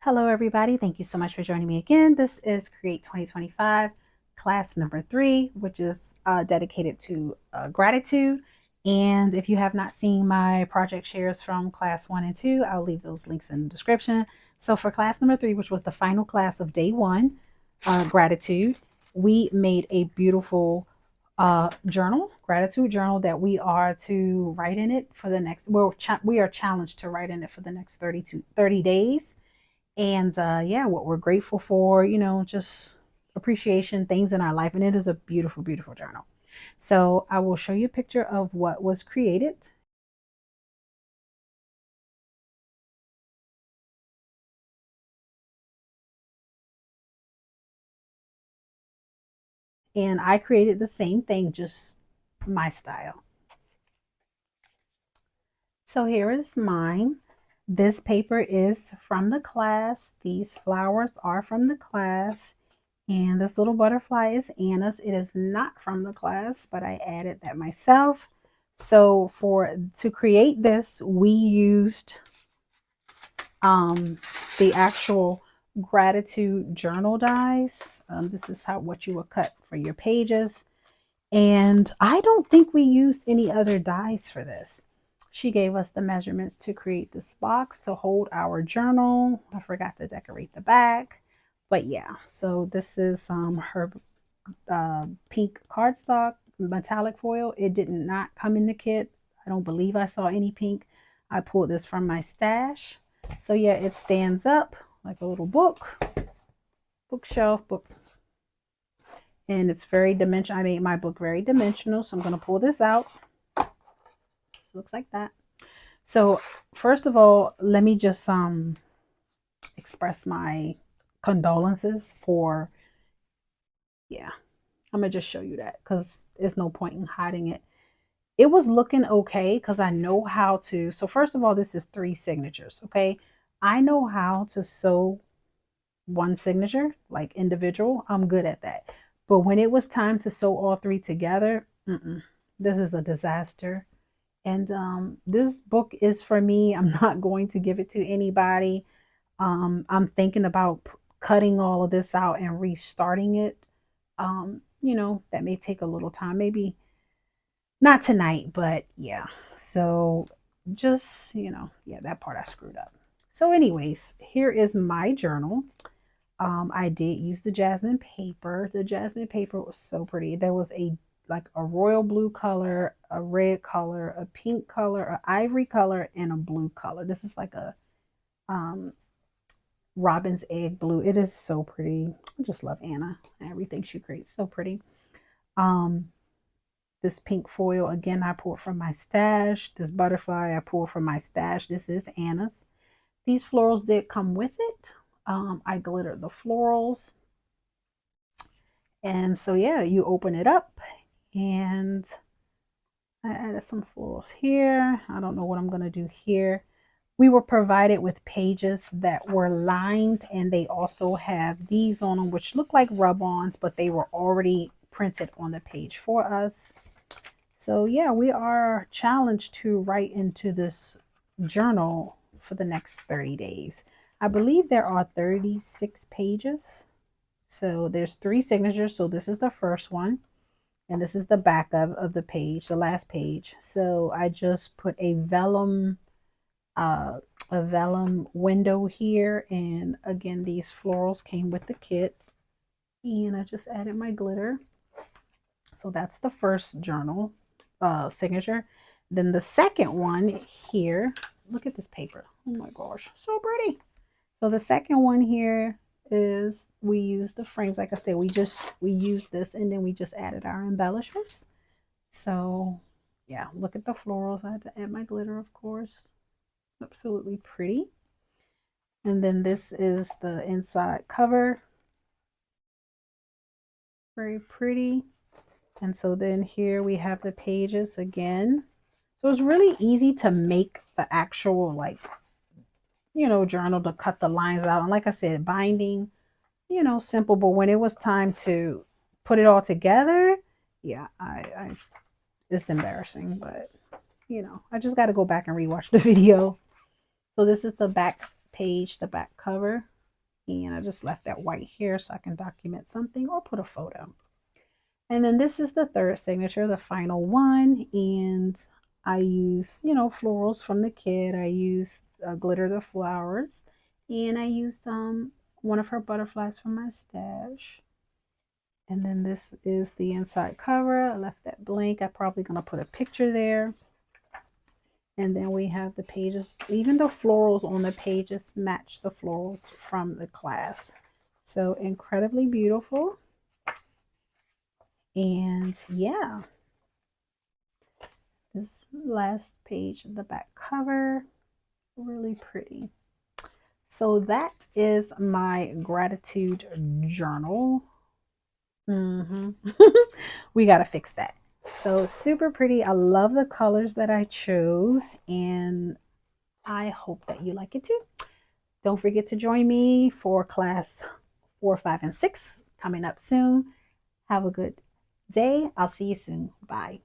Hello, everybody. Thank you so much for joining me again. This is Create 2025, class number 3, which is dedicated to gratitude. And if you have not seen my project shares from class 1 and 2, I'll leave those links in the description. So for class number 3, which was the final class of day 1, gratitude, we made a beautiful journal, gratitude journal that we are to write in it for the next, well, we are challenged to write in it for the next 30 days. And yeah, what we're grateful for, just appreciation, things in our life. And it is a beautiful, beautiful journal. So I will show you a picture of what was created. And I created the same thing, just my style. So here is mine. This paper is from the class. These flowers are from the class. And this little butterfly is Anna's. It is not from the class, but I added that myself. So to create this, we used the actual gratitude journal dies. This is what you would cut for your pages. And I don't think we used any other dies for this. She gave us the measurements to create this box to hold our journal. I forgot to decorate the back. But yeah, so this is her pink cardstock metallic foil. It did not come in the kit. I don't believe I saw any pink. I pulled this from my stash. So yeah, it stands up like a little bookshelf book. And it's very dimensional. I made my book very dimensional. So I'm going to pull this out. This looks like that. So first of all, let me just express my condolences for, yeah, I'm going to just show you that because there's no point in hiding it. It was looking okay because I know how to. So first of all, this is 3 signatures. Okay. I know how to sew one signature, like individual. I'm good at that. But when it was time to sew all 3 together, this is a disaster. And this book is for me. I'm not going to give it to anybody. I'm thinking about cutting all of this out and restarting it. That may take a little time, maybe not tonight, but yeah. So just, yeah, that part I screwed up. So anyways, here is my journal. I did use the jasmine paper. The jasmine paper was so pretty. There was like a royal blue color, a red color, a pink color, an ivory color, and a blue color. This is like a robin's egg blue. It is so pretty. I just love Anna. Everything she creates, so pretty. Um, this pink foil, again, I pulled from my stash. This butterfly, I pulled from my stash. This is Anna's. These florals did come with it. I glittered the florals. And so, yeah, you open it up and I added some florals here. I don't know what I'm going to do here. We were provided with pages that were lined, and they also have these on them, which look like rub-ons, but they were already printed on the page for us. So yeah, we are challenged to write into this journal for the next 30 days. I believe there are 36 pages. So there's 3 signatures. So this is the first one. And this is the back of the page, the last page. So I just put a vellum window here. And again, these florals came with the kit. And I just added my glitter. So that's the first journal signature. Then the second one here, look at this paper. Oh my gosh, so pretty. So the second one here is we use the frames. Like I said, we use this and then we just added our embellishments. So yeah, look at the florals. I had to add my glitter, of course. Absolutely pretty. And then this is the inside cover. Very pretty. And so then here we have the pages again. So it's really easy to make the actual journal, to cut the lines out. And like I said, binding, simple. But when it was time to put it all together, yeah, it's embarrassing, but I just got to go back and rewatch the video. So this is the back page, the back cover. And I just left that white here so I can document something or put a photo. And then this is the third signature, the final one. And I use, you know, florals from the kit. I used Glitter the Flowers. And I used one of her butterflies from my stash. And then this is the inside cover. I left that blank. I'm probably going to put a picture there. And then we have the pages. Even the florals on the pages match the florals from the class. So incredibly beautiful. And yeah, this last page of the back cover, really pretty. So that is my gratitude journal. We got to fix that. So super pretty. I love the colors that I chose, and I hope that you like it too. Don't forget to join me for class 4, 5, and 6 coming up soon. Have a good day. I'll see you soon. Bye.